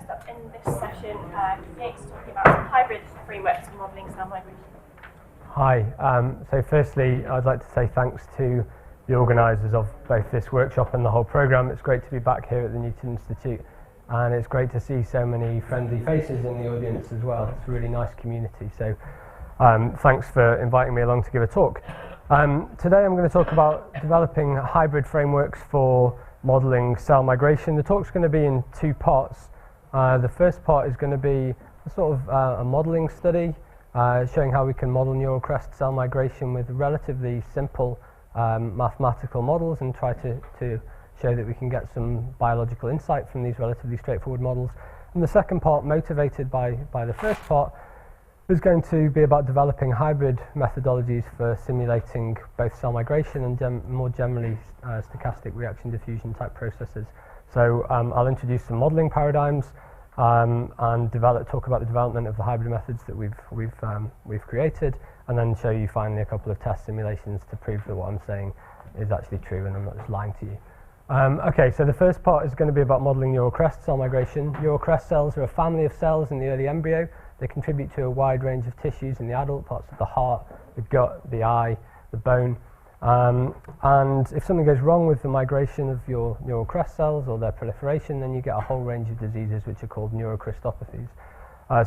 First up in this session, Yates talking about some hybrid frameworks for modelling cell migration. Hi. So firstly, I'd like to say thanks to the organisers of both this workshop and the whole programme. It's great to be back here at the Newton Institute, and it's great to see so many friendly faces in the audience as well. It's a really nice community. So thanks for inviting me along to give a talk. Today I'm going to talk about developing hybrid frameworks for modelling cell migration. The talk's going to be in two parts. The first part is going to be a sort of a modelling study, showing how we can model neural crest cell migration with relatively simple mathematical models and try to show that we can get some biological insight from these relatively straightforward models. And the second part, motivated by the first part, is going to be about developing hybrid methodologies for simulating both cell migration and more generally stochastic reaction-diffusion type processes. So I'll introduce some modelling paradigms and talk about the development of the hybrid methods that we've created, and then show you finally a couple of test simulations to prove that what I'm saying is actually true and I'm not just lying to you. Okay, so the first part is going to be about modelling neural crest cell migration. Neural crest cells are a family of cells in the early embryo. They contribute to a wide range of tissues in the adult, parts of the heart, the gut, the eye, the bone. And if something goes wrong with the migration of your neural crest cells or their proliferation, then you get a whole range of diseases which are called neurocrestopathies.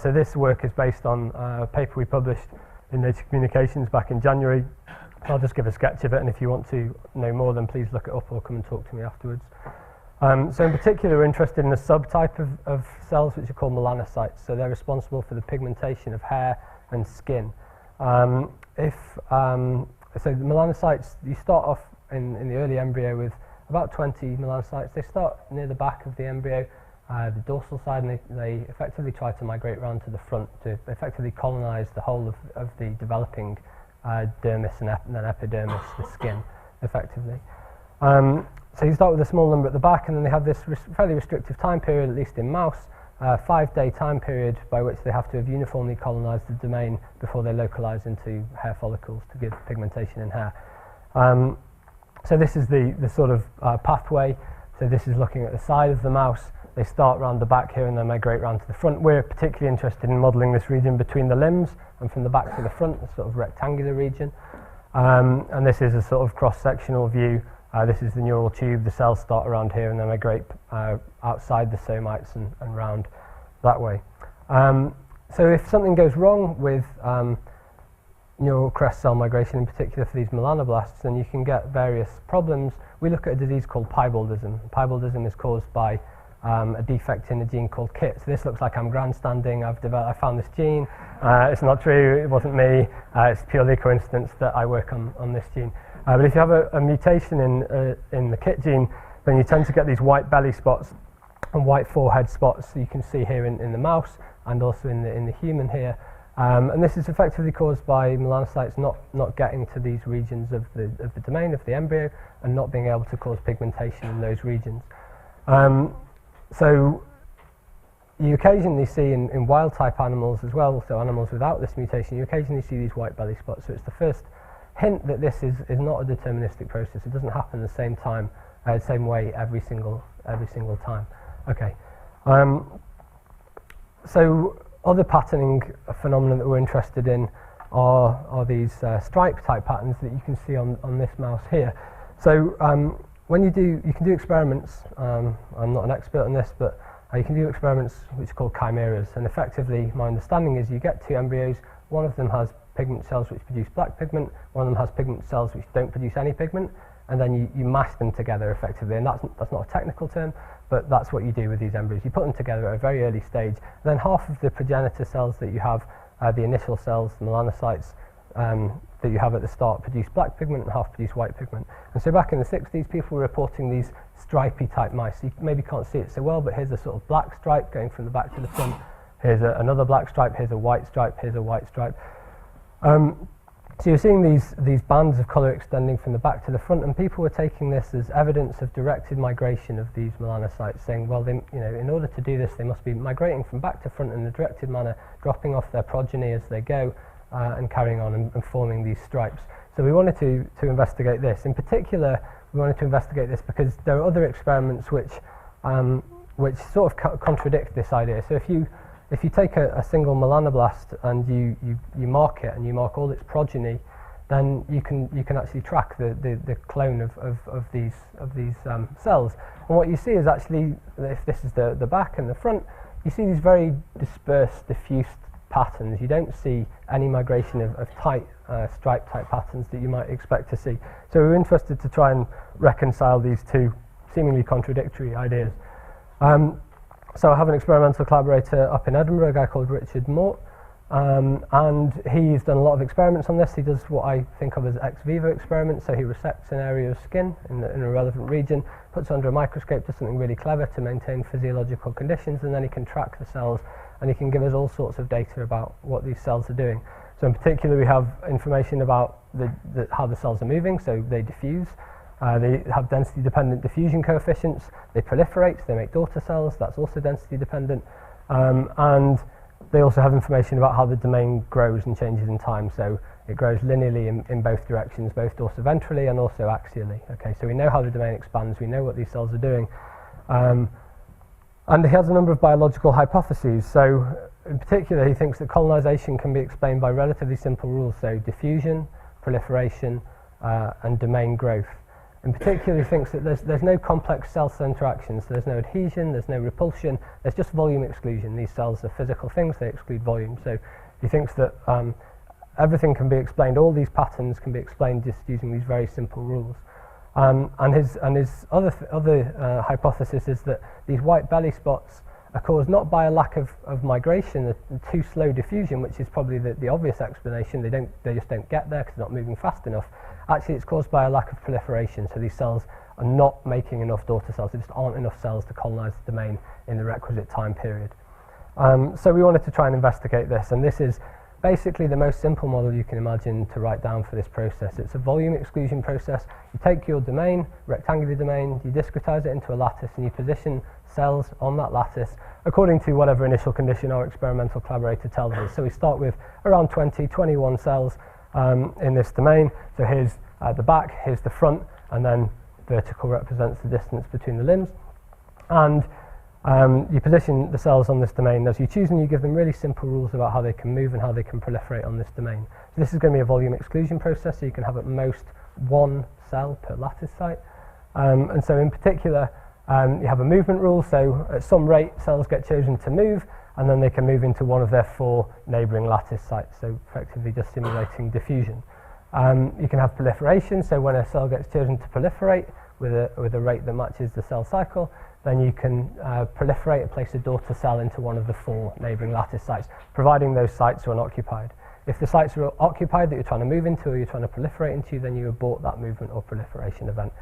So this work is based on a paper we published in Nature Communications back in January. I'll just give a sketch of it, and if you want to know more, then please look it up or come and talk to me afterwards. So in particular, we're interested in a subtype of cells which are called melanocytes. So they're responsible for the pigmentation of hair and skin. So the melanocytes, you start off in the early embryo with about 20 melanocytes. They start near the back of the embryo, the dorsal side, and they effectively try to migrate around to the front to effectively colonize the whole of the developing dermis and then epidermis, the skin, effectively. So you start with a small number at the back, and then they have this fairly restrictive time period, at least in mouse, 5-day time period by which they have to have uniformly colonized the domain before they localize into hair follicles to give pigmentation in hair. So this is the sort of pathway. So this is looking at the side of the mouse. They start around the back here and then migrate around to the front. We're particularly interested in modeling this region between the limbs and from the back to the front, the sort of rectangular region. And this is a sort of cross-sectional view. This is the neural tube. The cells start around here and then migrate outside the somites and round that way. So if something goes wrong with neural crest cell migration, in particular for these melanoblasts, then you can get various problems. We look at a disease called piebaldism. Piebaldism is caused by a defect in a gene called KIT. So this looks like I'm grandstanding. I found this gene. It's not true. It wasn't me. It's purely coincidence that I work on this gene. But if you have a mutation in the KIT gene, then you tend to get these white belly spots and white forehead spots. So you can see here in the mouse and also in the human here. And this is effectively caused by melanocytes not getting to these regions of the domain of the embryo and not being able to cause pigmentation in those regions. So you occasionally see in wild type animals as well, so animals without this mutation, you occasionally see these white belly spots. So it's the first hint that this is not a deterministic process. It doesn't happen the same time, same way every single time. Okay. So other patterning phenomena that we're interested in are these stripe type patterns that you can see on this mouse here. So when you can do experiments. I'm not an expert on this, but you can do experiments which are called chimeras. And effectively, my understanding is you get two embryos. One of them has pigment cells which produce black pigment. One of them has pigment cells which don't produce any pigment. And then you mash them together effectively. And that's not a technical term, but that's what you do with these embryos. You put them together at a very early stage. And then half of the progenitor cells that you have, the initial cells, the melanocytes, that you have at the start produce black pigment and half produce white pigment. And so back in the 60s, people were reporting these stripy type mice. You maybe can't see it so well, but here's a sort of black stripe going from the back to the front. Here's another black stripe, here's a white stripe, here's a white stripe. So you're seeing these bands of colour extending from the back to the front, and people were taking this as evidence of directed migration of these melanocytes, saying, well, in order to do this, they must be migrating from back to front in a directed manner, dropping off their progeny as they go, and carrying on and forming these stripes. So we wanted to investigate this. In particular, we wanted to investigate this because there are other experiments which which sort of contradict this idea. So if you take a single melanoblast and you mark it and you mark all its progeny, then you can actually track the clone of these cells. And what you see is actually, if this is the back and the front, you see these very dispersed, diffused patterns. You don't see any migration of tight stripe-type patterns that you might expect to see. So we're interested to try and reconcile these two seemingly contradictory ideas. So I have an experimental collaborator up in Edinburgh, a guy called Richard Mort, and he's done a lot of experiments on this. He does what I think of as ex vivo experiments, so he resects an area of skin in a relevant region, puts it under a microscope, does something really clever to maintain physiological conditions, and then he can track the cells and he can give us all sorts of data about what these cells are doing. So in particular we have information about how the cells are moving, so they diffuse. They have density-dependent diffusion coefficients, they proliferate, they make daughter cells, that's also density-dependent, and they also have information about how the domain grows and changes in time, so it grows linearly in both directions, both dorsoventrally and also axially. Okay, so we know how the domain expands, we know what these cells are doing. And he has a number of biological hypotheses, so in particular he thinks that colonization can be explained by relatively simple rules, so diffusion, proliferation, and domain growth. In particular, he thinks that there's no complex cell-cell interactions, so there's no adhesion, there's no repulsion, there's just volume exclusion. These cells are physical things, they exclude volume. So he thinks that everything can be explained, all these patterns can be explained just using these very simple rules. And his other hypothesis is that these white belly spots are caused not by a lack of migration, the too slow diffusion, which is probably the obvious explanation. They just don't get there because they're not moving fast enough. Actually, it's caused by a lack of proliferation, so these cells are not making enough daughter cells. There just aren't enough cells to colonize the domain in the requisite time period. So we wanted to try and investigate this, and this is basically the most simple model you can imagine to write down for this process. It's a volume exclusion process. You take your domain, rectangular domain, you discretize it into a lattice, and you position cells on that lattice according to whatever initial condition our experimental collaborator tells us. So we start with around 21 cells in this domain. So here's the back, here's the front, and then vertical represents the distance between the limbs. And you position the cells on this domain as you choose, and you give them really simple rules about how they can move and how they can proliferate on this domain. So this is going to be a volume exclusion process, so you can have at most one cell per lattice site. And so in particular, you have a movement rule, so at some rate cells get chosen to move, and then they can move into one of their 4 neighbouring lattice sites, so effectively just simulating diffusion. You can have proliferation, so when a cell gets chosen to proliferate with a rate that matches the cell cycle, then you can proliferate and place a daughter cell into one of the 4 neighbouring lattice sites, providing those sites are unoccupied. If the sites are occupied that you're trying to move into or you're trying to proliferate into, then you abort that movement or proliferation event.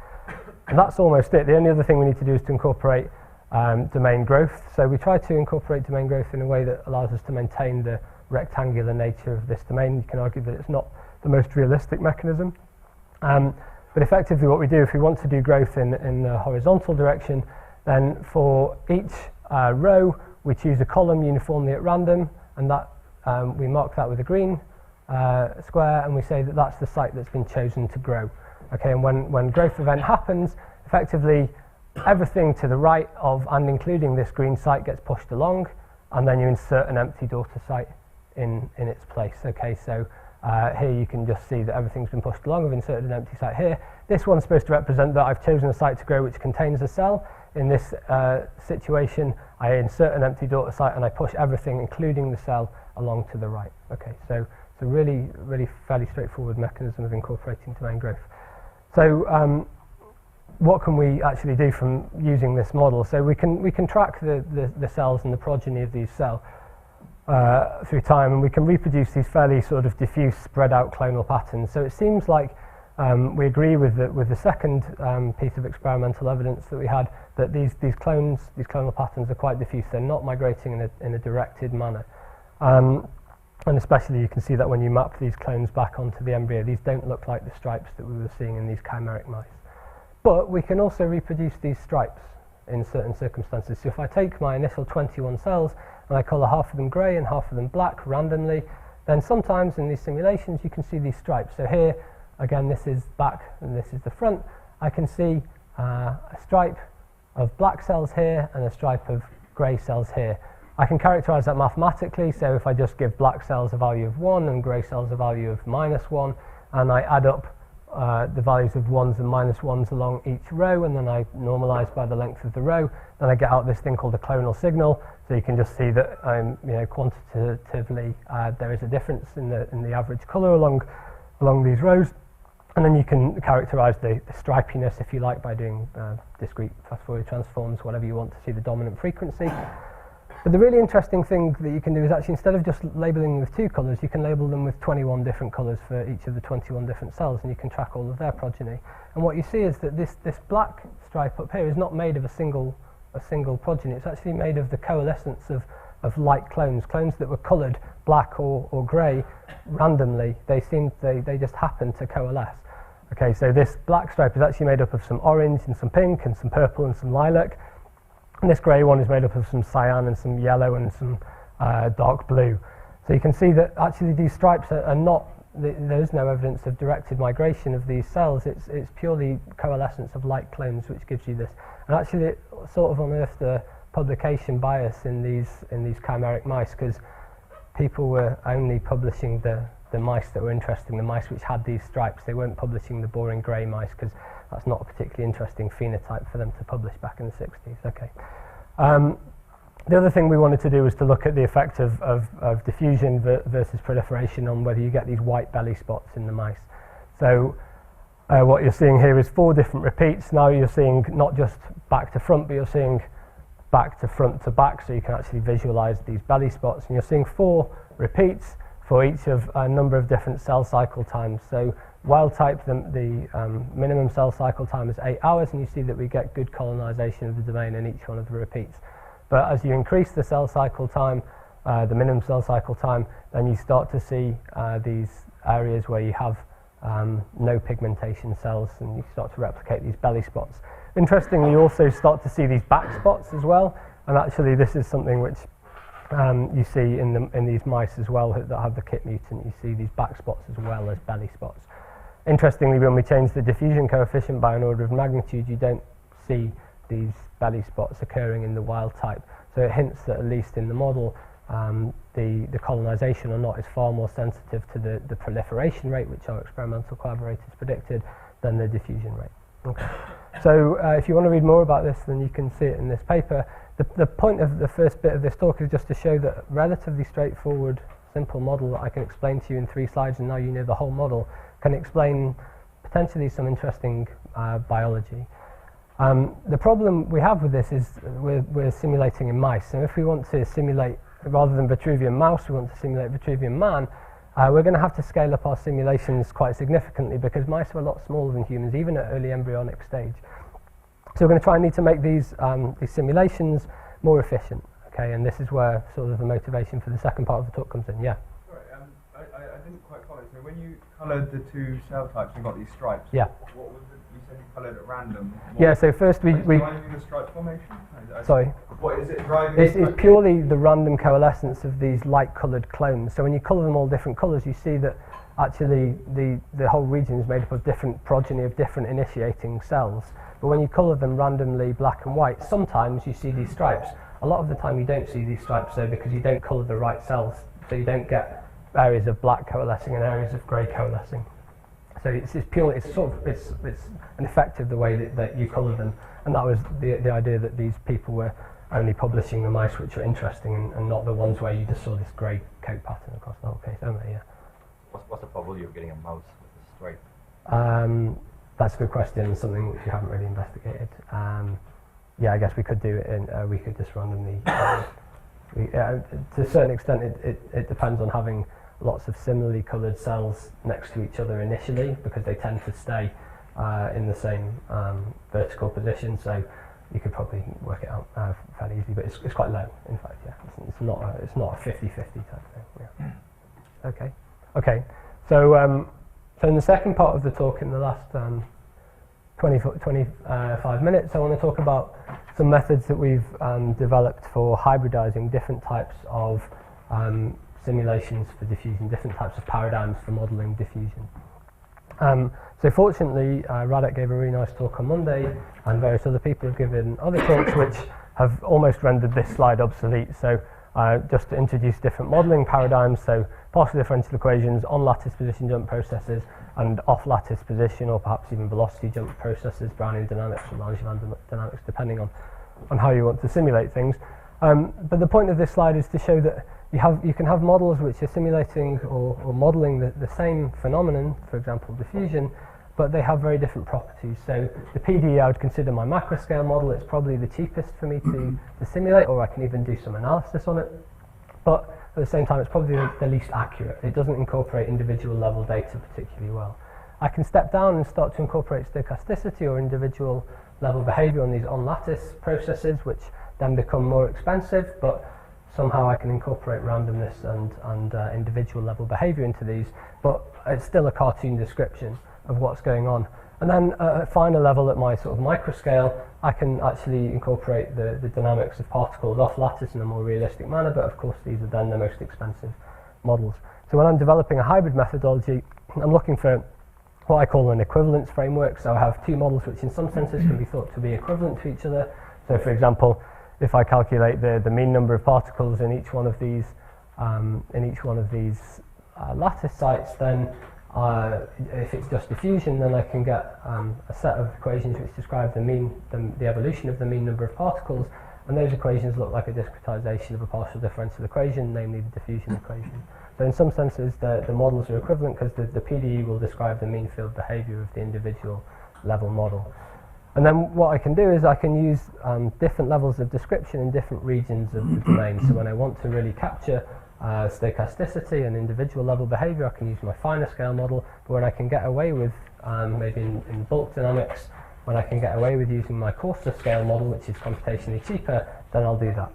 And that's almost it. The only other thing we need to do is to incorporate domain growth. So we try to incorporate domain growth in a way that allows us to maintain the rectangular nature of this domain. You can argue that it's not the most realistic mechanism. But effectively what we do, if we want to do growth in the horizontal direction, then for each row we choose a column uniformly at random, and that we mark that with a green square, and we say that that's the site that's been chosen to grow. Okay, and when growth event happens, effectively everything to the right of and including this green site gets pushed along, and then you insert an empty daughter site in its place. Okay, so here you can just see that everything's been pushed along. I've inserted an empty site here. This one's supposed to represent that I've chosen a site to grow which contains a cell. In this situation, I insert an empty daughter site and I push everything, including the cell, along to the right. Okay, so it's a really fairly straightforward mechanism of incorporating domain growth. So what can we actually do from using this model? So we can track the cells and the progeny of these cells through time, and we can reproduce these fairly sort of diffuse, spread out clonal patterns. So it seems like we agree with the second piece of experimental evidence that we had, that these clonal patterns are quite diffuse. They're not migrating in a directed manner. And especially you can see that when you map these clones back onto the embryo, these don't look like the stripes that we were seeing in these chimeric mice. But we can also reproduce these stripes in certain circumstances. So if I take my initial 21 cells and I colour half of them grey and half of them black randomly, then sometimes in these simulations you can see these stripes. So here, again, this is back and this is the front. I can see a stripe of black cells here and a stripe of grey cells here. I can characterize that mathematically, so if I just give black cells a value of 1 and grey cells a value of -1, and I add up the values of 1s and -1s along each row, and then I normalize by the length of the row, then I get out this thing called a clonal signal. So you can just see that quantitatively there is a difference in the average colour along these rows, and then you can characterize the stripiness, if you like, by doing discrete fast Fourier transforms, whatever you want to see the dominant frequency. But the really interesting thing that you can do is actually, instead of just labeling them with 2 colours, you can label them with 21 different colours for each of the 21 different cells, and you can track all of their progeny. And what you see is that this black stripe up here is not made of a single progeny. It's actually made of the coalescence of like clones that were coloured black or grey randomly. They just happen to coalesce. Okay, so this black stripe is actually made up of some orange and some pink and some purple and some lilac. And this grey one is made up of some cyan and some yellow and some dark blue. So you can see that actually these stripes are not, there is no evidence of directed migration of these cells. It's purely coalescence of like clones which gives you this. And actually it sort of unearthed a publication bias in these chimeric mice, because people were only publishing the mice that were interesting, the mice which had these stripes. They weren't publishing the boring grey mice, because that's not a particularly interesting phenotype for them to publish back in the 60s. Okay. The other thing we wanted to do was to look at the effect of diffusion versus proliferation on whether you get these white belly spots in the mice. So what you're seeing here is 4 different repeats. Now you're seeing not just back to front, but you're seeing back to front to back, so you can actually visualize these belly spots. And you're seeing 4 repeats for each of a number of different cell cycle times. So wild type, the minimum cell cycle time is 8 hours, and you see that we get good colonization of the domain in each one of the repeats. But as you increase the cell cycle time, the minimum cell cycle time, then you start to see these areas where you have no pigmentation cells, and you start to replicate these belly spots. Interestingly, you also start to see these back spots as well, and actually this is something which you see in these mice as well that have the KIT mutant. You see these back spots as well as belly spots. Interestingly, when we change the diffusion coefficient by an order of magnitude, you don't see these belly spots occurring in the wild type. So it hints that at least in the model, the colonization or not is far more sensitive to the proliferation rate, which our experimental collaborators predicted, than the diffusion rate. Okay. So if you want to read more about this, then you can see it in this paper. The point of the first bit of this talk is just to show that relatively straightforward, simple model that I can explain to you in 3 slides, and now you know the whole model, can explain potentially some interesting biology. The problem we have with this is we're simulating in mice. So if we want to simulate, rather than Vitruvian mouse, we want to simulate Vitruvian man, we're going to have to scale up our simulations quite significantly, because mice are a lot smaller than humans, even at early embryonic stage. So we're going to need to make these simulations more efficient. Okay, and this is where sort of the motivation for the second part of the talk comes in. Yeah. Sorry, I didn't quite follow. So when you coloured the 2 cell types, you got these stripes. Yeah. What was it? You said you coloured at random. Yeah. So first we driving the stripe formation. Sorry. What is it driving? It's purely the random coalescence of these light-coloured clones. So when you colour them all different colours, you see that actually the whole region is made up of different progeny of different initiating cells. But when you colour them randomly black and white, sometimes you see these stripes. A lot of the time you don't see these stripes, though, because you don't colour the right cells. So you don't get areas of black coalescing and areas of grey coalescing. So it's an effect of the way that you colour them. And that was the idea, that these people were only publishing the mice which were interesting, and not the ones where you just saw this grey coat pattern across the whole case. Yeah. What's the probability of getting a mouse with a stripe? That's a good question, and something which you haven't really investigated. Yeah, I guess we could do it we could just randomly. To a certain extent, it depends on having lots of similarly coloured cells next to each other initially, because they tend to stay in the same vertical position. So you could probably work it out fairly easily, but it's quite low, in fact. Yeah, it's not a 50-50 type thing. Yeah. Okay. So in the second part of the talk, in the last 25 minutes, I want to talk about some methods that we've developed for hybridizing different types of simulations for diffusion, different types of paradigms for modeling diffusion. So fortunately, Radek gave a really nice talk on Monday, and various other people have given other talks which have almost rendered this slide obsolete. So just to introduce different modelling paradigms, so partial differential equations, on-lattice position jump processes, and off-lattice position or perhaps even velocity jump processes, Brownian dynamics or Langevin dynamics, depending on how you want to simulate things. But the point of this slide is to show that you can have models which are simulating or modelling the same phenomenon, for example diffusion, but they have very different properties. So the PDE I would consider my macroscale model. It's probably the cheapest for me to simulate, or I can even do some analysis on it. But at the same time, it's probably the least accurate. It doesn't incorporate individual level data particularly well. I can step down and start to incorporate stochasticity or individual level behavior on these on-lattice processes, which then become more expensive, but somehow I can incorporate randomness and individual level behavior into these, but it's still a cartoon description of what's going on. And then at a finer level, at my sort of microscale, I can actually incorporate the dynamics of particles off lattice in a more realistic manner, but of course these are then the most expensive models. So when I'm developing a hybrid methodology, I'm looking for what I call an equivalence framework. So I have two models which in some senses can be thought to be equivalent to each other. So for example, if I calculate the mean number of particles in each one of these lattice sites, then if it's just diffusion, then I can get a set of equations which describe the evolution of the mean number of particles, and those equations look like a discretization of a partial differential equation, namely the diffusion equation. So in some senses, the models are equivalent because the PDE will describe the mean field behavior of the individual level model. And then what I can do is I can use different levels of description in different regions of the domain. So when I want to really capture stochasticity and individual level behavior, I can use my finer scale model. But when I can get away with, maybe in bulk dynamics, when I can get away with using my coarser scale model, which is computationally cheaper, then I'll do that.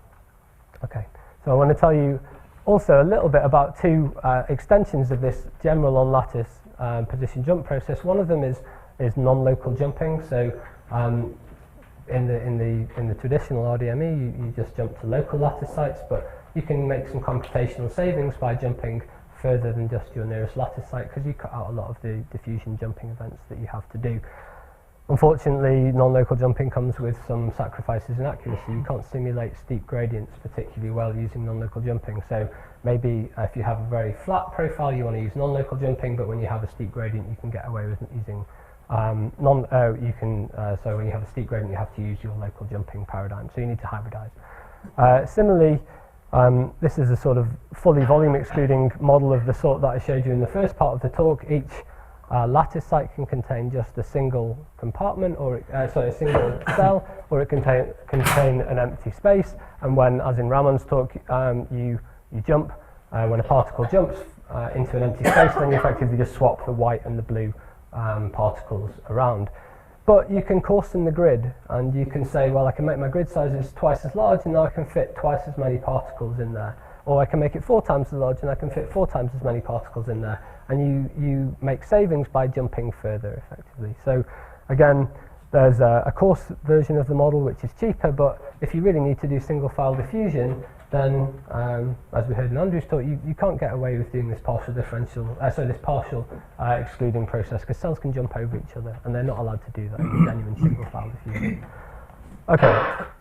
Okay, so I want to tell you also a little bit about two extensions of this general on-lattice position jump process. One of them is non-local jumping. So in the traditional RDME, you just jump to local lattice sites, but you can make some computational savings by jumping further than just your nearest lattice site, because you cut out a lot of the diffusion jumping events that you have to do. Unfortunately, non-local jumping comes with some sacrifices in accuracy. You can't simulate steep gradients particularly well using non-local jumping. So maybe if you have a very flat profile, you want to use non-local jumping, but when you have a steep gradient, you can get away with using so when you have a steep gradient, you have to use your local jumping paradigm. So you need to hybridize. Similarly, this is a sort of fully volume excluding model of the sort that I showed you in the first part of the talk. Each lattice site can contain just a single compartment, or a single cell, or it can contain an empty space. And when, as in Ramon's talk, you jump, when a particle jumps into an empty space, then you effectively just swap the white and the blue particles around. But you can coarsen the grid, and you can say, well, I can make my grid sizes twice as large, and now I can fit twice as many particles in there. Or I can make it 4 times as large, and I can fit 4 times as many particles in there. And you make savings by jumping further, effectively. So again, there's a coarse version of the model which is cheaper, but if you really need to do single file diffusion, then as we heard in Andrew's talk, you can't get away with doing this partial excluding process, because cells can jump over each other, and they're not allowed to do that in genuine single file diffusion. Okay,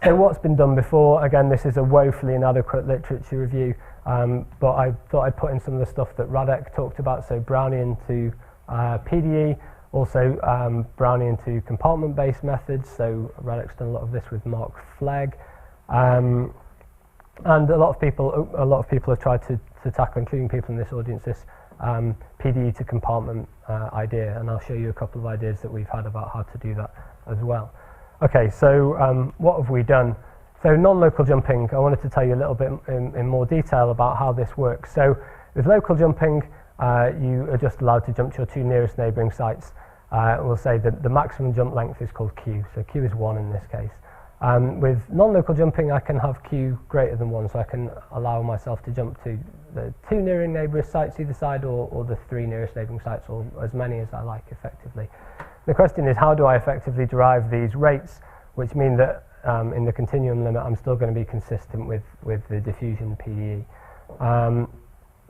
so what's been done before? Again, this is a woefully inadequate literature review, but I thought I'd put in some of the stuff that Radek talked about, so Brownian to PDE, also Brownian to compartment-based methods, so Radek's done a lot of this with Mark Flegg. And a lot of people have tried to tackle, including people in this audience, this PDE to compartment idea, and I'll show you a couple of ideas that we've had about how to do that as well. Okay, so what have we done? So non-local jumping, I wanted to tell you a little bit in more detail about how this works. So with local jumping, you are just allowed to jump to your 2 nearest neighbouring sites. We'll say that the maximum jump length is called Q, so Q is 1 in this case. With non-local jumping, I can have Q greater than 1, so I can allow myself to jump to the 2 nearest neighbouring sites either side, or the 3 nearest neighbouring sites, or as many as I like, effectively. The question is, how do I effectively derive these rates, which mean that in the continuum limit, I'm still going to be consistent with the diffusion PDE.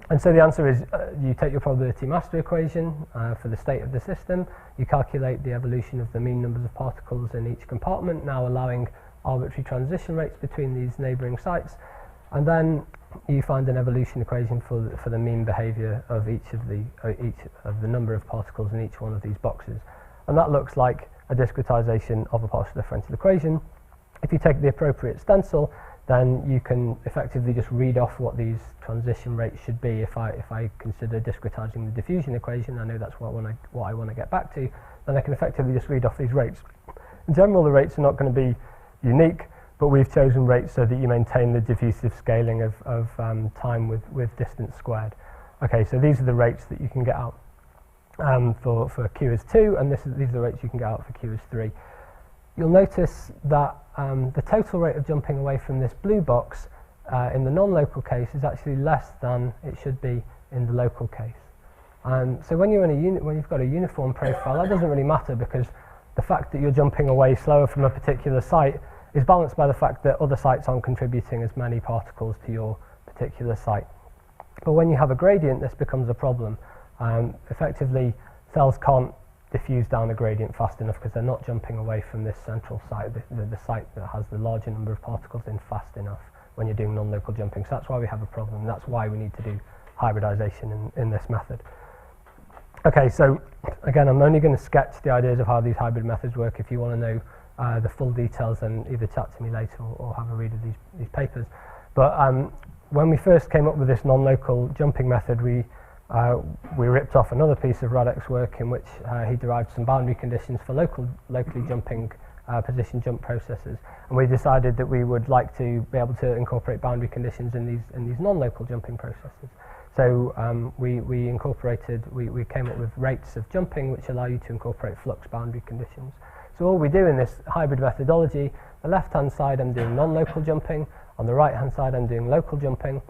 And so the answer is you take your probability master equation for the state of the system, you calculate the evolution of the mean numbers of particles in each compartment, now allowing arbitrary transition rates between these neighbouring sites, and then you find an evolution equation for the mean behaviour of each of the number of particles in each one of these boxes. And that looks like a discretization of a partial differential equation. If you take the appropriate stencil, then you can effectively just read off what these transition rates should be. If I consider discretizing the diffusion equation, I know that's what I want to get back to, then I can effectively just read off these rates. In general, the rates are not going to be unique, but we've chosen rates so that you maintain the diffusive scaling of time with distance squared. Okay, so these are the rates that you can get out for Q as 2, and these are the rates you can get out for Q as 3. You'll notice that the total rate of jumping away from this blue box in the non-local case is actually less than it should be in the local case. So when you've got a uniform profile, that doesn't really matter, because the fact that you're jumping away slower from a particular site is balanced by the fact that other sites aren't contributing as many particles to your particular site. But when you have a gradient, this becomes a problem. Effectively, cells can't diffuse down a gradient fast enough because they're not jumping away from this central site, the site that has the larger number of particles in fast enough when you're doing non-local jumping. So that's why we have a problem, and that's why we need to do hybridization in this method. Okay, so again, I'm only going to sketch the ideas of how these hybrid methods work. If you want to know the full details, then either chat to me later or have a read of these papers. But when we first came up with this non-local jumping method, we ripped off another piece of Radek's work in which he derived some boundary conditions for locally jumping position jump processes, and we decided that we would like to be able to incorporate boundary conditions in these non-local jumping processes. So we came up with rates of jumping which allow you to incorporate flux boundary conditions. So all we do in this hybrid methodology, the left-hand side I'm doing non-local jumping, on the right-hand side I'm doing local jumping.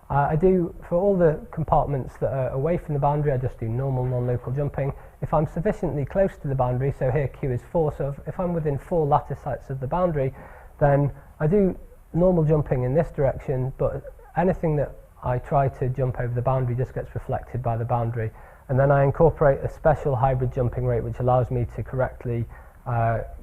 I do, for all the compartments that are away from the boundary, I just do normal non-local jumping. If I'm sufficiently close to the boundary, so here Q is 4, so if I'm within 4 lattice sites of the boundary, then I do normal jumping in this direction, but anything that I try to jump over the boundary just gets reflected by the boundary. And then I incorporate a special hybrid jumping rate which allows me to correctly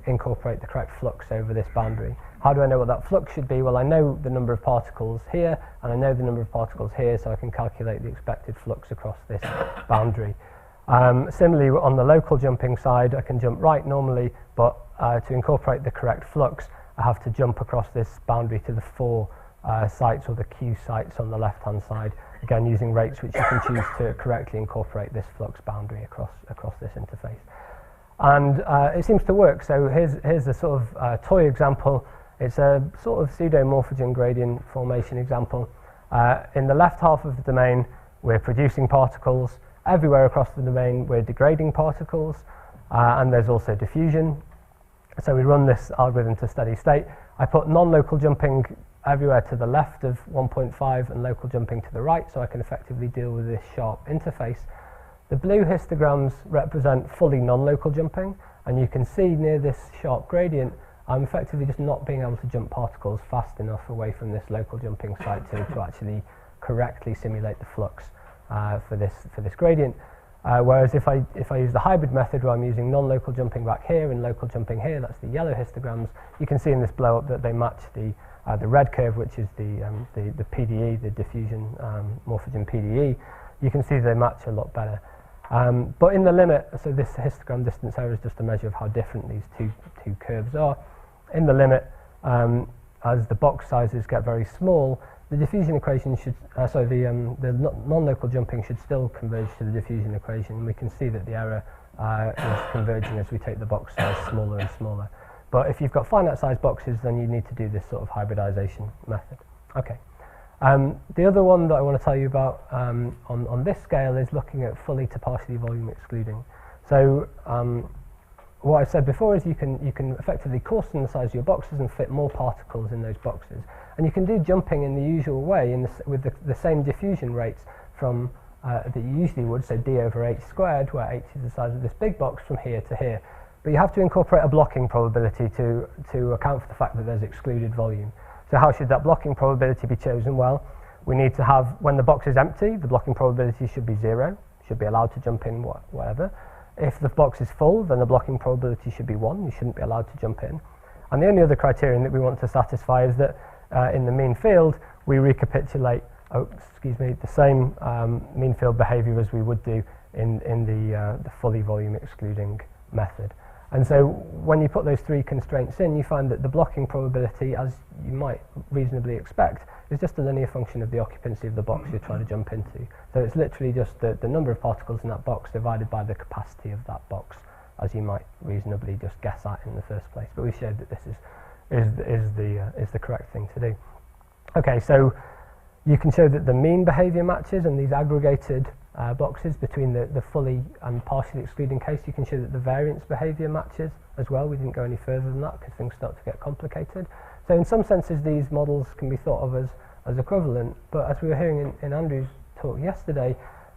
incorporate the correct flux over this boundary. How do I know what that flux should be? Well, I know the number of particles here, and I know the number of particles here, so I can calculate the expected flux across this boundary. Similarly, on the local jumping side, I can jump right normally, but to incorporate the correct flux, I have to jump across this boundary to the 4 sites, or the Q sites on the left-hand side, again using rates which you can choose to correctly incorporate this flux boundary across this interface. And it seems to work. So here's a sort of toy example. It's a sort of pseudo-morphogen gradient formation example. In the left half of the domain, we're producing particles. Everywhere across the domain, we're degrading particles. And there's also diffusion. So we run this algorithm to steady state. I put non-local jumping everywhere to the left of 1.5 and local jumping to the right, so I can effectively deal with this sharp interface. The blue histograms represent fully non-local jumping, and you can see near this sharp gradient, I'm effectively just not being able to jump particles fast enough away from this local jumping site to actually correctly simulate the flux for this gradient. Whereas if I use the hybrid method where I'm using non-local jumping back here and local jumping here, that's the yellow histograms, you can see in this blow up that they match the red curve, which is the PDE, the diffusion morphogen PDE. You can see they match a lot better. But in the limit, so this histogram distance error is just a measure of how different these two curves are. In the limit, as the box sizes get very small, the diffusion equation should, the non-local jumping should still converge to the diffusion equation. And we can see that the error is converging as we take the box size smaller and smaller. But if you've got finite sized boxes, then you need to do this sort of hybridization method. Okay. The other one that I want to tell you about on this scale is looking at fully to partially volume excluding. So what I said before is you can effectively coarsen the size of your boxes and fit more particles in those boxes. And you can do jumping in the usual way with the same diffusion rates from that you usually would, so d over h squared, where h is the size of this big box, from here to here. But you have to incorporate a blocking probability to account for the fact that there's excluded volume. So how should that blocking probability be chosen? Well, we need to have, when the box is empty, the blocking probability should be 0, should be allowed to jump in whatever. If the box is full, then the blocking probability should be 1, you shouldn't be allowed to jump in. And the only other criterion that we want to satisfy is that in the mean field, we recapitulate the same mean field behavior as we would do in the fully volume excluding method. And so when you put those three constraints in, you find that the blocking probability, as you might reasonably expect, is just a linear function of the occupancy of the box you're trying to jump into. So it's literally just the number of particles in that box divided by the capacity of that box, as you might reasonably just guess at in the first place. But we showed that this is the correct thing to do. Okay, so you can show that the mean behavior matches, and these aggregated boxes between the fully and partially excluding case, you can show that the variance behavior matches as well. We didn't go any further than that because things start to get complicated. So in some senses, these models can be thought of as equivalent, but as we were hearing in Andrew's talk yesterday,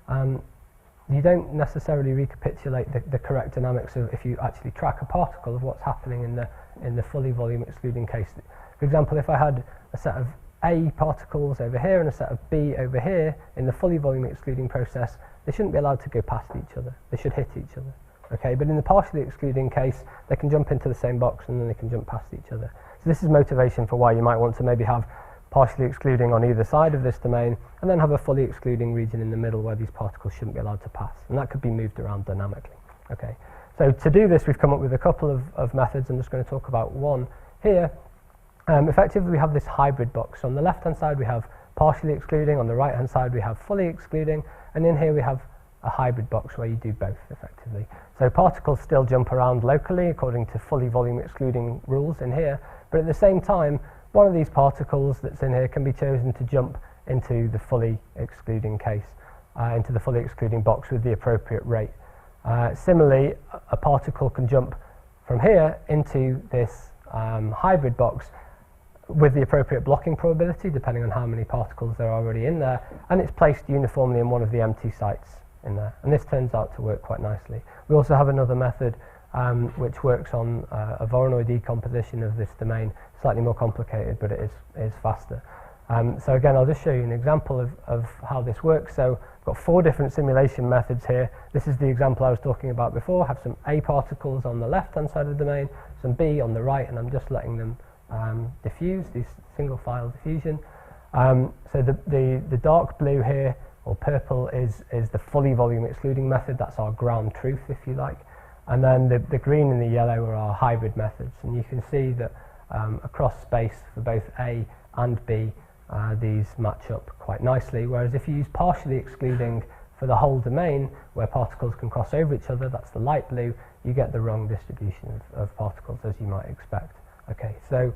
you don't necessarily recapitulate the correct dynamics of if you actually track a particle of what's happening in the fully volume excluding case. For example, if I had a set of A particles over here and a set of B over here in the fully volume excluding process, they shouldn't be allowed to go past each other. They should hit each other. Okay, but in the partially excluding case, they can jump into the same box and then they can jump past each other. So this is motivation for why you might want to maybe have partially excluding on either side of this domain and then have a fully excluding region in the middle where these particles shouldn't be allowed to pass. And that could be moved around dynamically. Okay, so to do this, we've come up with a couple of methods. I'm just going to talk about one here. Effectively, we have this hybrid box. So on the left-hand side, we have partially excluding. On the right-hand side, we have fully excluding. And in here, we have a hybrid box where you do both, effectively. So particles still jump around locally according to fully volume excluding rules in here. But at the same time, one of these particles that's in here can be chosen to jump into the fully excluding case, into the fully excluding box with the appropriate rate. Similarly, a particle can jump from here into this hybrid box with the appropriate blocking probability, depending on how many particles there are already in there, and it's placed uniformly in one of the empty sites in there. And this turns out to work quite nicely. We also have another method which works on a Voronoi decomposition of this domain, slightly more complicated, but it is faster. So again, I'll just show you an example of how this works. So I've got 4 different simulation methods here. This is the example I was talking about before. I have some A particles on the left-hand side of the domain, some B on the right, and I'm just letting them diffuse, these single file diffusion. So the dark blue here, or purple, is the fully volume excluding method. That's our ground truth, if you like. And then the green and the yellow are our hybrid methods. And you can see that across space for both A and B, these match up quite nicely. Whereas if you use partially excluding for the whole domain, where particles can cross over each other, that's the light blue, you get the wrong distribution of particles, as you might expect. Okay, so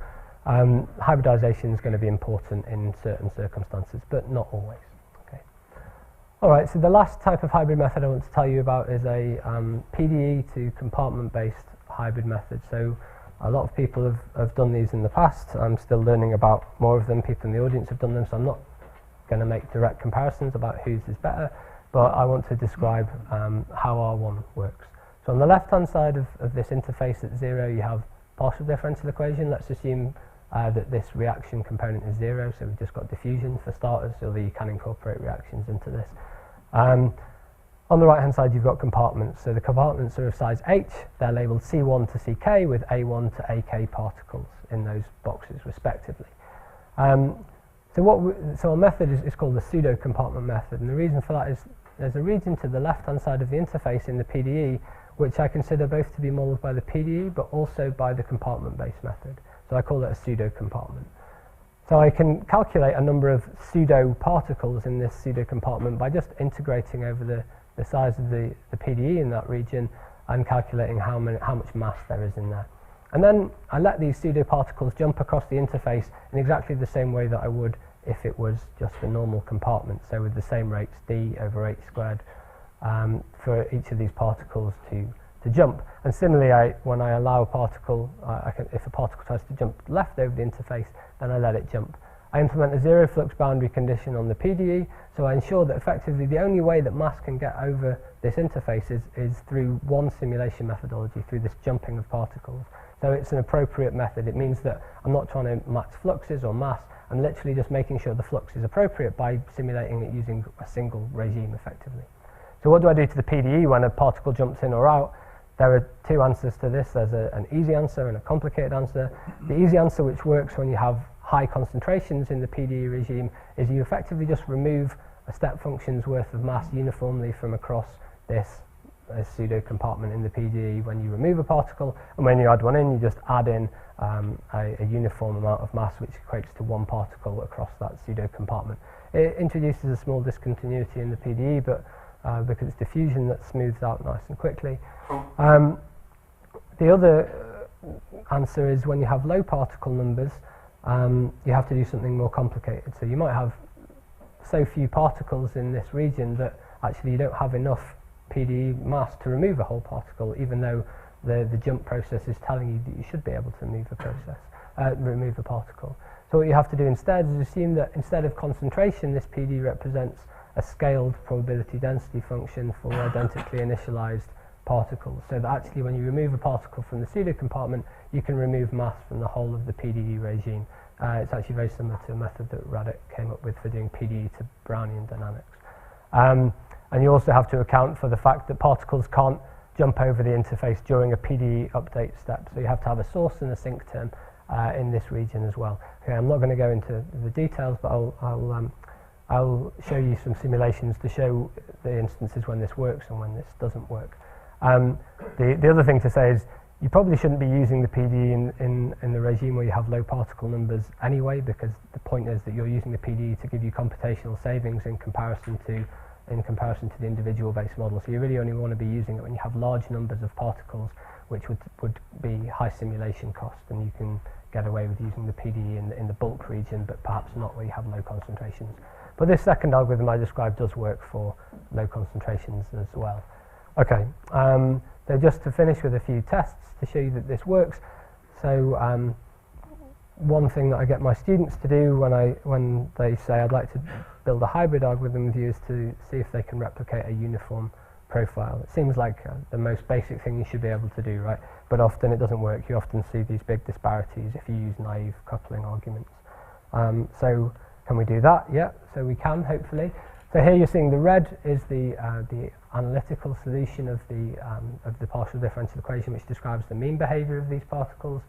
hybridization is going to be important in certain circumstances, but not always. Okay. All right, so the last type of hybrid method I want to tell you about is a PDE to compartment-based hybrid method. So a lot of people have done these in the past. I'm still learning about more of them. People in the audience have done them, so I'm not going to make direct comparisons about whose is better, but I want to describe how R1 works. So on the left-hand side of this interface at 0, you have partial differential equation. Let's assume that this reaction component is 0, so we've just got diffusion for starters, although you can incorporate reactions into this. On the right-hand side, you've got compartments. So the compartments are of size H. They're labelled C1 to CK with A1 to AK particles in those boxes, respectively. So our method is called the pseudo-compartment method, and the reason for that is there's a region to the left-hand side of the interface in the PDE which I consider both to be modelled by the PDE but also by the compartment-based method. So I call it a pseudo-compartment. So I can calculate a number of pseudo-particles in this pseudo-compartment by just integrating over the size of the PDE in that region and calculating how much mass there is in there. And then I let these pseudo-particles jump across the interface in exactly the same way that I would if it was just a normal compartment, so with the same rates, d over h squared, for each of these particles to jump. And similarly, when I allow a particle, if a particle tries to jump left over the interface, then I let it jump. I implement a zero flux boundary condition on the PDE, so I ensure that effectively the only way that mass can get over this interface is through one simulation methodology, through this jumping of particles. So it's an appropriate method. It means that I'm not trying to match fluxes or mass. I'm literally just making sure the flux is appropriate by simulating it using a single regime effectively. So what do I do to the PDE when a particle jumps in or out? There are two answers to this. There's an easy answer and a complicated answer. The easy answer, which works when you have high concentrations in the PDE regime, is you effectively just remove a step function's worth of mass uniformly from across this pseudo compartment in the PDE when you remove a particle, and when you add one in, you just add in a uniform amount of mass, which equates to one particle across that pseudo compartment. It introduces a small discontinuity in the PDE, but because it's diffusion, that smooths out nice and quickly. The other answer is when you have low particle numbers, you have to do something more complicated. So you might have so few particles in this region that actually you don't have enough PDE mass to remove a whole particle, even though the jump process is telling you that you should be able to remove a particle. So what you have to do instead is assume that instead of concentration, this PDE represents a scaled probability density function for identically initialized particles. So that actually when you remove a particle from the pseudo compartment, you can remove mass from the whole of the PDE regime. It's actually very similar to a method that Radek came up with for doing PDE to Brownian dynamics. And you also have to account for the fact that particles can't jump over the interface during a PDE update step. So you have to have a source and a sink term in this region as well. Okay, I'm not going to go into the details, but I'll show you some simulations to show the instances when this works and when this doesn't work. The other thing to say is you probably shouldn't be using the PDE in the regime where you have low particle numbers anyway, because the point is that you're using the PDE to give you computational savings in comparison to the individual base model. So you really only want to be using it when you have large numbers of particles, which would be high simulation cost, and you can get away with using the PDE in the bulk region, but perhaps not where you have low concentrations. But this second algorithm I described does work for low concentrations as well. Okay, so just to finish with a few tests to show you that this works. So one thing that I get my students to do when they say I'd like to build a hybrid algorithm with you is to see if they can replicate a uniform profile. It seems like the most basic thing you should be able to do, right? But often it doesn't work. You often see these big disparities if you use naive coupling arguments. So can we do that? Yeah, so we can, hopefully. So here you're seeing the red is the analytical solution of the partial differential equation, which describes the mean behavior of these particles.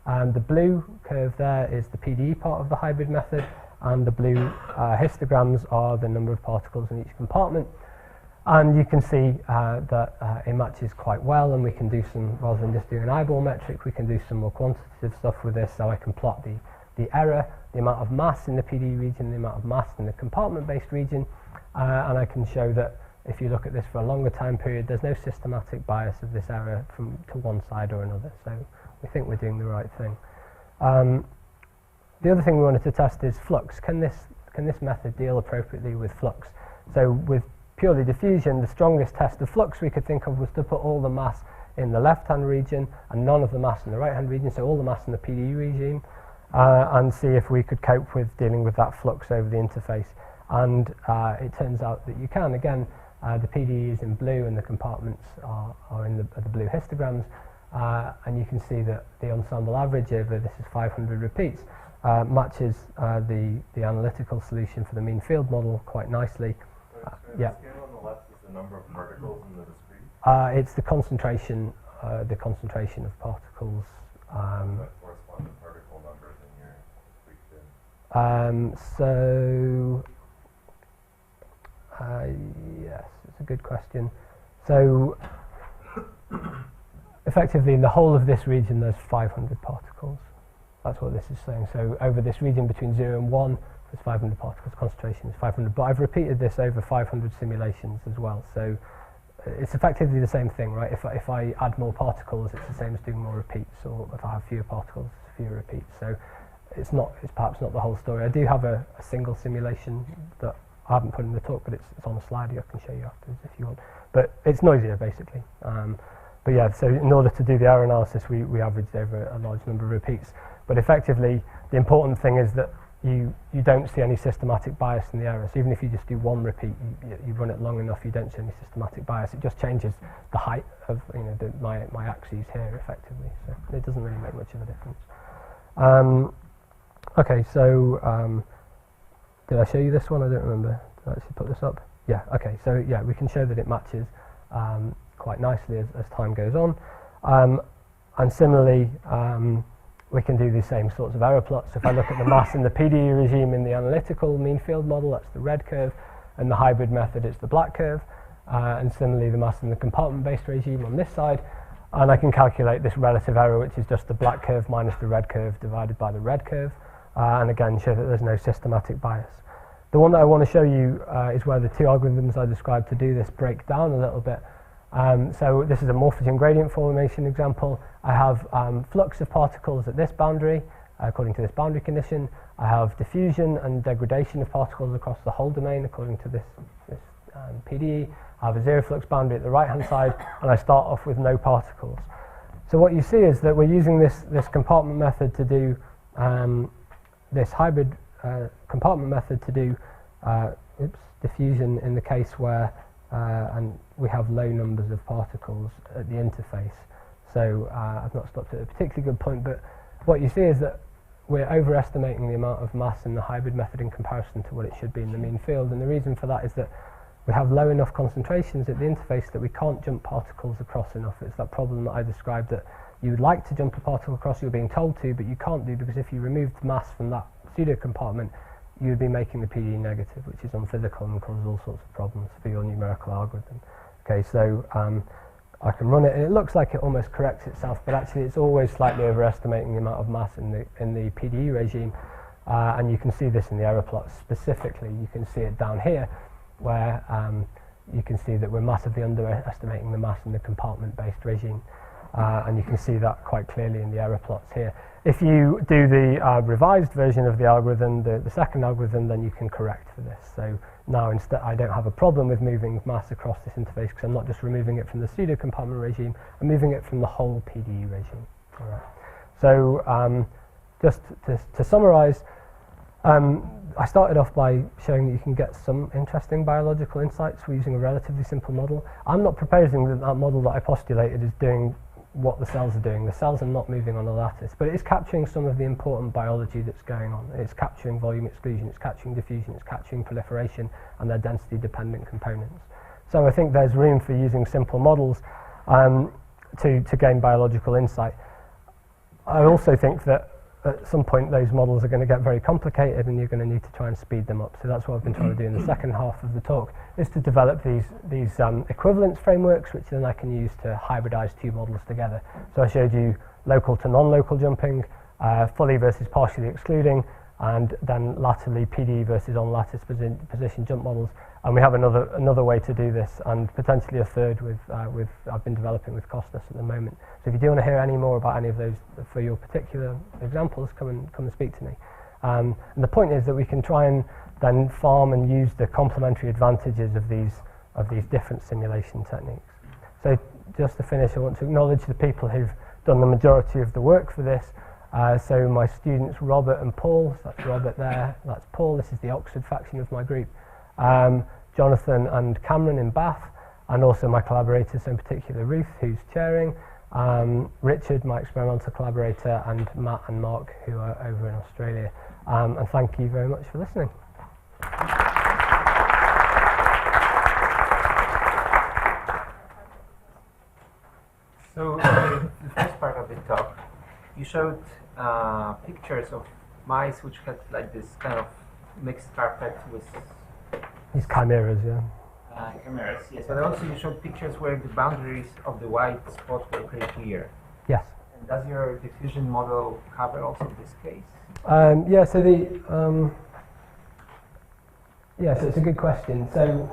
The blue curve there is the PDE part of the hybrid method, and the blue histograms are the number of particles in each compartment. And you can see that it matches quite well, and we can do some, rather than just doing an eyeball metric, we can do some more quantitative stuff with this. So I can plot the error, the amount of mass in the PDE region, the amount of mass in the compartment-based region, and I can show that if you look at this for a longer time period, there's no systematic bias of this error to one side or another. So we think we're doing the right thing. The other thing we wanted to test is flux. Can this method deal appropriately with flux? So with purely diffusion, the strongest test of flux we could think of was to put all the mass in the left-hand region and none of the mass in the right-hand region, so all the mass in the PDE regime, and see if we could cope with dealing with that flux over the interface. And it turns out that you can. Again, the PDE is in blue and the compartments are in the blue histograms, and you can see that the ensemble average over this is 500 repeats, matches the analytical solution for the mean field model quite nicely. Yeah. The scale on the left is the number of particles in the discrete? It's the concentration of particles. What correspond to particle numbers in your frequency? Yes, it's a good question. So effectively in the whole of this region there's 500 particles. That's what this is saying. So over this region between 0 and 1 there's 500 particles, concentration is 500. But I've repeated this over 500 simulations as well. So it's effectively the same thing, right? If I add more particles, it's the same as doing more repeats, or if I have fewer particles, fewer repeats. So it's perhaps not the whole story. I do have a single simulation that I haven't put in the talk, but it's on a slide I can show you afterwards if you want. But it's noisier, basically. But yeah, so in order to do the error analysis, we averaged over a large number of repeats. But effectively, the important thing is that you don't see any systematic bias in the error. So even if you just do one repeat, you run it long enough, you don't see any systematic bias. It just changes the height of my axes here effectively. So it doesn't really make much of a difference. Okay, so did I show you this one? I don't remember. Did I actually put this up? Yeah. Okay. So yeah, we can show that it matches quite nicely as time goes on, and similarly. We can do the same sorts of error plots. So if I look at the mass in the PDE regime in the analytical mean field model, that's the red curve, and the hybrid method is the black curve, and similarly the mass in the compartment-based regime on this side, and I can calculate this relative error, which is just the black curve minus the red curve divided by the red curve, and again show that there's no systematic bias. The one that I want to show you is where the two algorithms I described to do this break down a little bit. So this is a morphogen gradient formation example. I have flux of particles at this boundary, according to this boundary condition. I have diffusion and degradation of particles across the whole domain, according to this PDE. I have a zero flux boundary at the right-hand side, and I start off with no particles. So what you see is that we're using this compartment method to do this hybrid compartment method to do diffusion in the case where and we have low numbers of particles at the interface. So I've not stopped at a particularly good point, but what you see is that we're overestimating the amount of mass in the hybrid method in comparison to what it should be in the mean field, and the reason for that is that we have low enough concentrations at the interface that we can't jump particles across enough. It's that problem that I described, that you would like to jump a particle across, you're being told to, but you can't do, because if you removed mass from that pseudo compartment, you would be making the PDE negative, which is unphysical and causes all sorts of problems for your numerical algorithm. Okay, so I can run it, and it looks like it almost corrects itself, but actually it's always slightly overestimating the amount of mass in the PDE regime, and you can see this in the error plots specifically. You can see it down here, where you can see that we're massively underestimating the mass in the compartment-based regime, and you can see that quite clearly in the error plots here. If you do the revised version of the algorithm, the second algorithm, then you can correct for this. So now instead, I don't have a problem with moving mass across this interface, because I'm not just removing it from the pseudo compartment regime, I'm moving it from the whole PDE regime. All right. So just to summarize, I started off by showing that you can get some interesting biological insights using a relatively simple model. I'm not proposing that that model that I postulated is doing what the cells are doing. The cells are not moving on a lattice, but it is capturing some of the important biology that's going on. It's capturing volume exclusion, it's capturing diffusion, it's capturing proliferation and their density dependent components. So I think there's room for using simple models to gain biological insight. I also think that at some point those models are going to get very complicated and you're going to need to try and speed them up. So that's what I've been trying to do in the second half of the talk, is to develop these equivalence frameworks, which then I can use to hybridize two models together. So I showed you local to non-local jumping, fully versus partially excluding, and then laterally PD versus on lattice position jump models. And we have another way to do this, and potentially a third with I've been developing with Costas at the moment. So if you do want to hear any more about any of those for your particular examples, come and speak to me. And the point is that we can try and then farm and use the complementary advantages of these different simulation techniques. So just to finish, I want to acknowledge the people who've done the majority of the work for this. So my students Robert and Paul, so that's Robert there, that's Paul, this is the Oxford faction of my group. Jonathan and Cameron in Bath, and also my collaborators, so in particular Ruth, who's chairing, Richard, my experimental collaborator, and Matt and Mark, who are over in Australia. And thank you very much for listening. So the first part of the talk, you showed pictures of mice which had like this kind of mixed carpet with These chimeras, yeah. Chimeras, yes. But also you showed pictures where the boundaries of the white spot were pretty clear. Yes. And does your diffusion model cover also this case? Yeah. So so it's a good question. So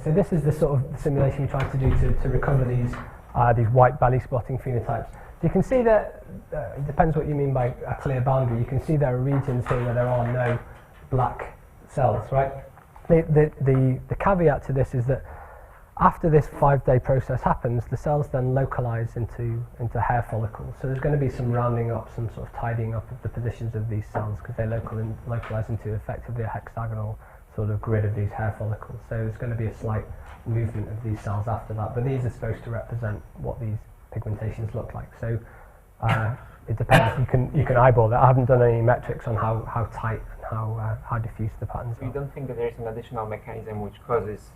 so this is the sort of simulation we tried to do to recover these white belly spotting phenotypes. So you can see that it depends what you mean by a clear boundary. You can see there are regions here where there are no black cells, right? The caveat to this is that after this 5-day process happens, the cells then localize into hair follicles. So there's going to be some rounding up, some sort of tidying up of the positions of these cells because they localize into effectively a hexagonal sort of grid of these hair follicles. So there's going to be a slight movement of these cells after that, but these are supposed to represent what these pigmentations look like. So it depends. You can eyeball that. I haven't done any metrics on how tight and how diffuse the patterns So you are. don't think that there's an additional mechanism which causes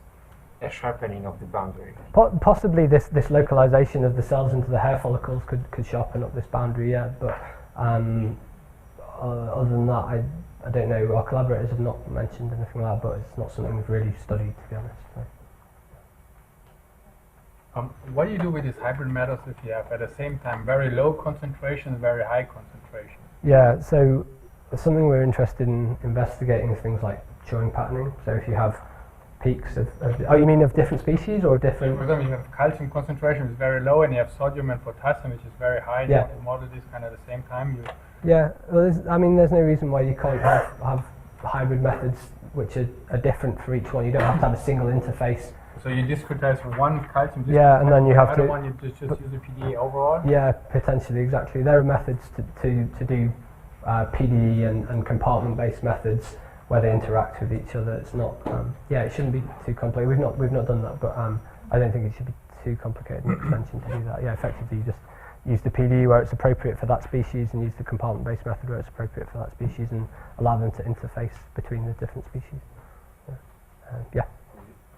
a sharpening of the boundary? Possibly this localization of the cells into the hair follicles could sharpen up this boundary, yeah. But other than that, I don't know. Our collaborators have not mentioned anything like that, but it's not something we've really studied, to be honest. What do you do with these hybrid metals if you have at the same time very low concentration and very high concentration? Yeah, so something we're interested in investigating is things like Turing patterning. So if you have peaks of you mean of different species or different? For example, you have calcium concentration which is very low, and you have sodium and potassium which is very high. Yeah. You model this kind of at the same time. Yeah, well, there's no reason why you can't have hybrid methods which are different for each one. You don't have to have a single interface. So you discretize one calcium. Yeah, and then you have the other to. one you just use the PDE overall. Yeah, potentially, exactly. There are methods to do PDE and compartment-based methods where they interact with each other. It's not. It shouldn't be too complicated. We've not done that, but I don't think it should be too complicated an extension to do that. Yeah, effectively, you just use the PDE where it's appropriate for that species, and use the compartment-based method where it's appropriate for that species, and allow them to interface between the different species. Yeah.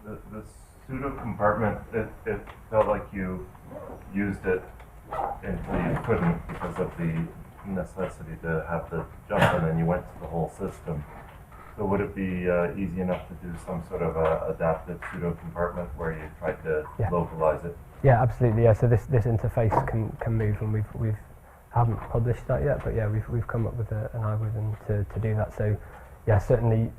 The pseudo compartment, it felt like you used it until you couldn't because of the necessity to have the jump, and then you went to the whole system. So would it be easy enough to do some sort of adaptive pseudo compartment where you try to localize it? Yeah, absolutely. Yeah, so this interface can move, and we haven't published that yet, but yeah, we've come up with an algorithm to do that. So yeah, certainly,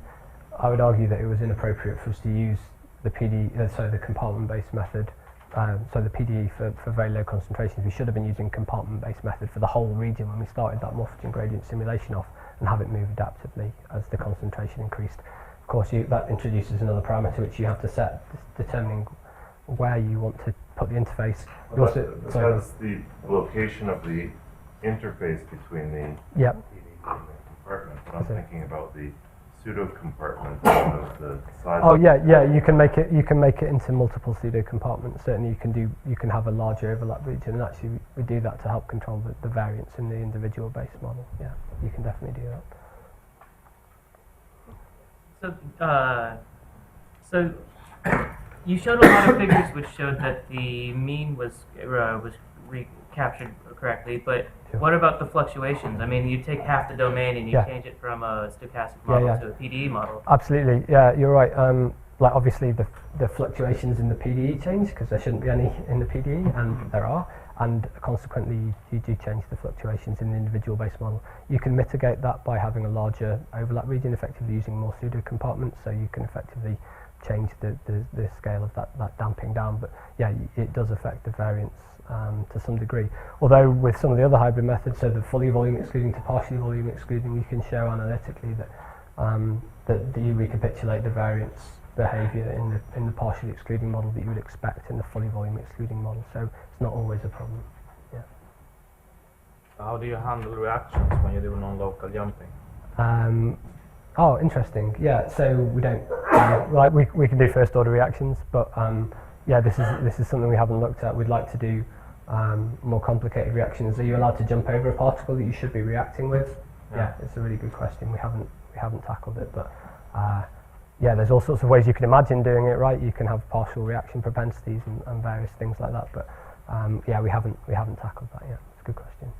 I would argue that it was inappropriate for us to use the the compartment-based method. So the PDE for very low concentrations, we should have been using compartment-based method for the whole region when we started that morphogen gradient simulation off, and have it move adaptively as the concentration increased. Of course, that introduces another parameter which you have to set, determining where you want to put the interface. Well, that's the location of the interface between the PDE and the compartment. But I'm thinking about the pseudo compartment of the size. Oh yeah, you can make it into multiple pseudo compartments. Certainly, you can have a larger overlap region, and actually we do that to help control the variance in the individual base model. Yeah, you can definitely do that. So you showed a lot of figures which showed that the mean was recaptured correctly, but Sure. what about the fluctuations? I mean, you take half the domain and you change it from a stochastic model to a PDE model. Absolutely, yeah, you're right. Like obviously the fluctuations in the PDE change because there shouldn't be any in the PDE, and there are, and consequently you do change the fluctuations in the individual base model. You can mitigate that by having a larger overlap region, effectively using more pseudo compartments, so you can effectively change the scale of that damping down. But yeah, it does affect the variance to some degree. Although with some of the other hybrid methods, so the fully volume excluding to partially volume excluding, you can show analytically that you recapitulate the variance behaviour in the partially excluding model that you would expect in the fully volume excluding model. So it's not always a problem. Yeah. How do you handle reactions when you do non-local jumping? Oh, interesting. Yeah, so we don't we can do first order reactions, but yeah, this is something we haven't looked at. We'd like to do more complicated reactions. Are you allowed to jump over a particle that you should be reacting with? Yeah, it's a really good question. We haven't tackled it, but yeah, there's all sorts of ways you can imagine doing it. Right, you can have partial reaction propensities and various things like that. But yeah, we haven't tackled that yet. It's a good question.